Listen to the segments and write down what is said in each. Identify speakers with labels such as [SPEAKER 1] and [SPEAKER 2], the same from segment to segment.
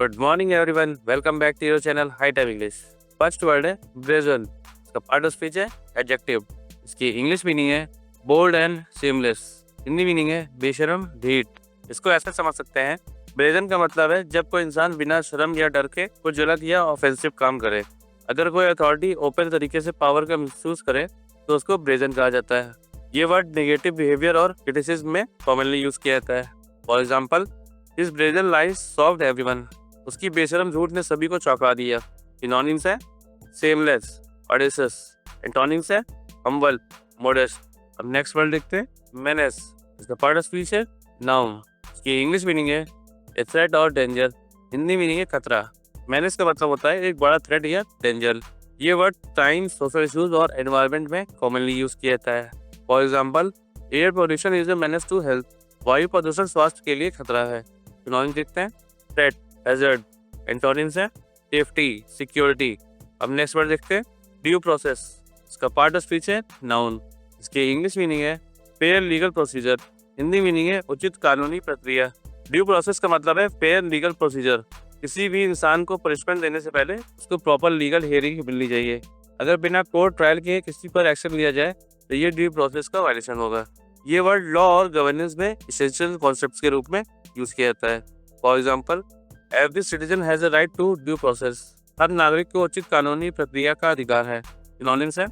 [SPEAKER 1] Good morning everyone, welcome back to your channel high time English. First word है brazen. इसका part of speech है adjective. इसकी English meaning है bold and seamless. Hindi meaning है बेशरम ढीठ। इसको ऐसा समझ सकते हैं, ब्रेजन का मतलब है जब कोई इंसान बिना शर्म या डर के कुछ गलत या ऑफेंसिव काम करे। अगर कोई अथॉरिटी ओपन तरीके से पावर का मिसयूज करे तो उसको ब्रेजन कहा जाता है। ये वर्ड नेगेटिव बिहेवियर और क्रिटिसिज्म में कॉमनली यूज किया जाता है। फॉर एग्जाम्पल, इस ब्रेजन लाइज सॉफ्ट एवरीवन। उसकी बेशरम झूठ ने सभी को चौंका दिया। सिनोनिम्स है सेमलेस, ऑडेसियस। एंटोनिम्स है हम्बल, मोडेस्ट। अब नेक्स्ट वर्ड देखते हैं मेनेस। इसका पार्ट ऑफ स्पीच है नाउन। इसकी इंग्लिश मीनिंग है ए थ्रेट और डेंजर। हिंदी मीनिंग है खतरा। मेनेस का मतलब होता है एक बड़ा थ्रेट या डेंजर। ये वर्ड टाइम, सोशल इशूज और एनवायरनमेंट में कॉमनली यूज किया जाता है। For example, air pollution is a menace to health. वायु प्रदूषण स्वास्थ्य के लिए खतरा है। सिनोनिम्स देखते हैं थ्रेट, हैजर्ड। एंटोनिम्स है सेफ्टी, सिक्योरिटी। अब नेक्स्ट वर्ड देखते हैं ड्यू प्रोसेस। इसका पार्ट ऑफ स्पीच है नाउन। इसकी इंग्लिश मीनिंग है fair legal procedure. Hindi meaning है उचित कानूनी प्रक्रिया। ड्यू प्रोसेस का मतलब है फेयर लीगल प्रोसीजर। किसी भी इंसान को पनिशमेंट देने से पहले उसको प्रॉपर लीगल हियरिंग मिलनी चाहिए। अगर बिना कोर्ट ट्रायल के किसी पर एक्शन लिया जाए तो ये ड्यू प्रोसेस का वायलेशन होगा। ये वर्ड लॉ और गवर्नेंस में इसेंशियल कॉन्सेप्ट्स के रूप में यूज किया जाता है। For example, every citizen has a right to due process. हर नागरिक को उचित कानूनी प्रक्रिया का अधिकार है। सिनोनिम्स है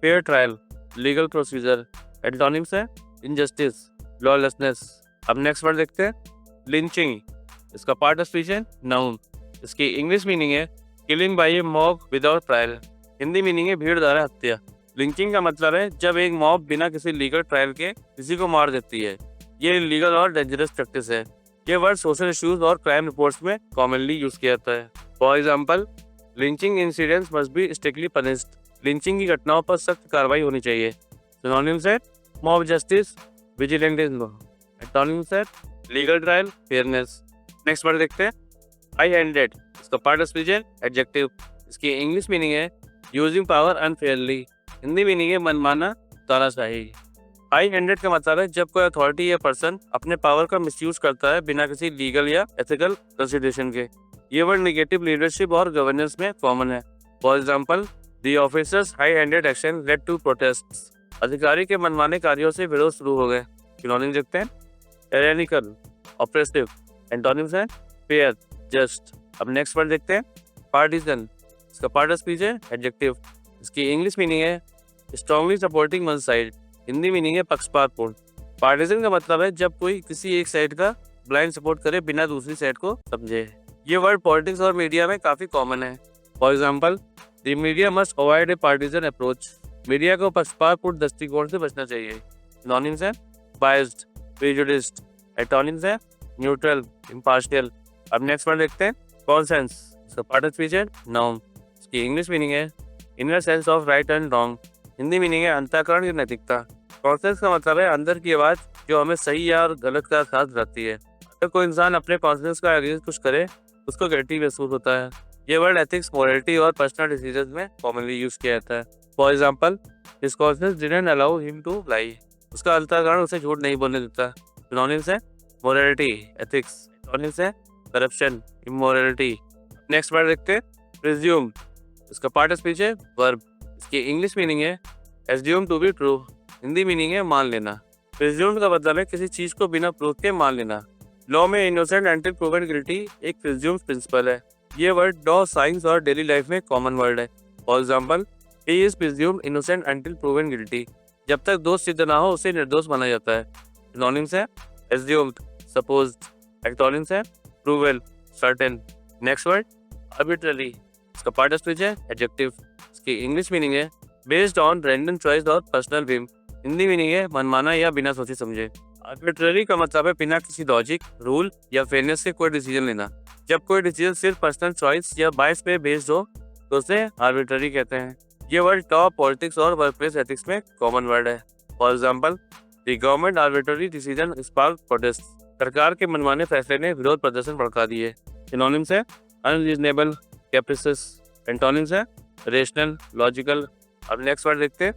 [SPEAKER 1] fair trial, legal procedure. Antonyms है इनजस्टिस, लॉलेसनेस। अब नेक्स्ट वर्ड देखते हैं लिंचिंग। इसका पार्ट ऑफ स्पीच है नाउन। इसकी इंग्लिश मीनिंग है killing by a mob without trial. Hindi meaning है भीड़ द्वारा हत्या। लिंचिंग का मतलब है जब एक मॉब बिना किसी लीगल ट्रायल के किसी को मार देती है। ये इलीगल और डेंजरस प्रैक्टिस है। ये वर्ड सोशल इश्यूज और क्राइम रिपोर्ट्स में कॉमनली यूज किया जाता है। For example, lynching incidents must be strictly punished. Lynching की घटनाओं पर सख्त कार्रवाई होनी चाहिए। सिनोनिम्स है मॉब जस्टिस, विजिलेंटिज्म। एंटोनिम्स है legal trial, fairness. Next word देखते हैं हाई हैंडेड। इसका पार्ट ऑफ स्पीच है एडजेक्टिव। इसकी इंग्लिश मीनिंग है using power unfairly. Hindi meaning है मनमाना, तानाशाही। हाई हैंडेड का मतलब है जब कोई अथॉरिटी या पर्सन अपने पावर का मिसयूज करता है बिना किसी लीगल या एथिकल कंसिडरेशन के। ये वर्ड नेगेटिव लीडरशिप और गवर्नेंस में कॉमन है। For example, the officer's high handed action led to protests. अधिकारी के मनमाने कार्यों से विरोध शुरू हो गए। सिनोनिम्स देखते हैं टायरेनिकल, ऑप्रेसिव। एंटोनिम्स है फेयर, जस्ट। अब नेक्स्ट वर्ड देखते हैं पार्टीजन। इसका पार्ट ऑफ स्पीच है एडजेक्टिव। इसकी इंग्लिश मीनिंग है strongly supporting one side. Hindi meaning है पक्षपातपूर्ण। पार्टीजन का मतलब है जब कोई किसी एक साइड का ब्लाइंड सपोर्ट करे बिना दूसरी साइड को समझे। ये वर्ड पॉलिटिक्स और मीडिया में काफी कॉमन है। For example, the media must avoid A partisan approach. Media को पक्षपातपूर्ण दृष्टिकोण से बचना चाहिए। सिनोनिम्स है बायस्ड, प्रेजुडिस्ड। एंटोनिम्स है न्यूट्रल, इम्पार्शियल। अब नेक्स्ट वर्ड देखते हैं कॉन्सेंस। इसका पार्ट ऑफ स्पीच है नाउन। इसकी इंग्लिश मीनिंग है inner sense of right and wrong. Hindi meaning है अंतःकरण की नैतिकता। कॉन्सेंस का मतलब है अंदर की आवाज जो हमें सही या और गलत का साथ बताती है। अगर कोई इंसान अपने कॉन्सेंस का अगेंस्ट कुछ करे उसको गिल्टी महसूस होता है। ये वर्ड एथिक्स, मोरलिटी और पर्सनल डिसीजन में कॉमनली यूज किया जाता है। For example, his conscience didn't allow him to lie. उसका अंतःकरण उसे झूठ नहीं बोलने देता। सिनोनिम्स है मोरलिटी, एथिक्स। एंटोनिम्स है करप्शन, इमोरलिटी। नेक्स्ट वर्ड देखते हैं प्रिज्यूम। इसका पार्ट ऑफ स्पीच है वर्ब। इसकी इंग्लिश मीनिंग है assume to be true. Hindi meaning है मान लेना। प्रिज्यूम का मतलब है किसी चीज को बिना प्रूफ के मान लेना। लॉ में इनोसेंट अंटिल प्रूवन गिल्टी एक प्रिज्यूम प्रिंसिपल है। ये वर्ड लॉ, साइंस और डेली लाइफ में कॉमन वर्ड है। For example, he is presumed innocent until proven guilty. जब तक दोष सिद्ध ना हो उसे निर्दोष माना जाता है। सिनोनिम्स है एज्यूम्ड, सपोज्ड। एंटोनिम्स है प्रूवेल, सर्टेन। Next word arbitrary. इसका पार्ट ऑफ स्पीच है एडजेक्टिव। इसकी इंग्लिश मीनिंग है बेस्ड ऑन रैंडम चॉइस और पर्सनल विम। हिंदी मीनिंग है मनमाना या बिना सोचे समझे। आर्बिट्ररी का मतलब है बिना किसी लॉजिक, रूल या फेयरनेस के कोई डिसीजन लेना। जब कोई डिसीजन सिर्फ पर्सनल चॉइस या बायस पे बेस्ड हो तो उसे आर्बिट्ररी कहते हैं। ये वर्ड लॉ, पॉलिटिक्स और वर्कप्लेस एथिक्स में कॉमन वर्ड है। For example, the government arbitrary decision spark protest. सरकार के मनमाने फैसले ने विरोध प्रदर्शन भड़का दिए। सिनोनिम्स है अनरीजनेबल, कैप्रिसियस। एंटोनिम्स है रेशनल, लॉजिकल। अब नेक्स्ट वर्ड देखते हैं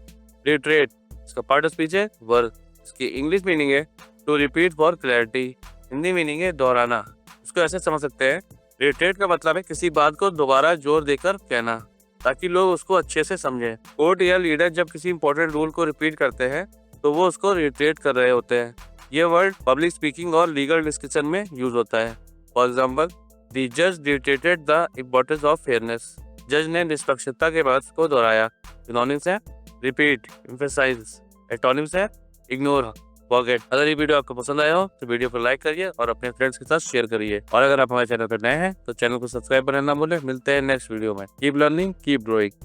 [SPEAKER 1] रिट्रेट। इसका पार्ट ऑफ स्पीच है वर्ब। इसकी इंग्लिश मीनिंग है to repeat for clarity. Hindi meaning है दोहराना। इसको ऐसे समझ सकते हैं रिट्रेट का मतलब है किसी बात को दोबारा जोर देकर कहना ताकि लोग उसको अच्छे से समझें। कोर्ट या लीडर जब किसी इंपॉर्टेंट रूल को रिपीट करते हैं तो वो उसको रिट्रेट कर रहे होते हैं। ये वर्ड पब्लिक स्पीकिंग और लीगल डिस्कशन में यूज होता है। फॉर एग्जाम्पल, द जज retreated the importance of fairness. जज ने निष्पक्षता के बात को दोहराया। सिनोनिम्स है रिपीट, एम्फसाइज। एंटोनिम्स है इग्नोर, फॉरगेट। अगर ये वीडियो आपको पसंद आया हो तो वीडियो को लाइक करिए और अपने फ्रेंड्स के साथ शेयर करिए। और अगर आप हमारे चैनल पर नए हैं तो चैनल को सब्सक्राइब करना ना भूलें। मिलते हैं नेक्स्ट वीडियो में। Keep learning, keep growing.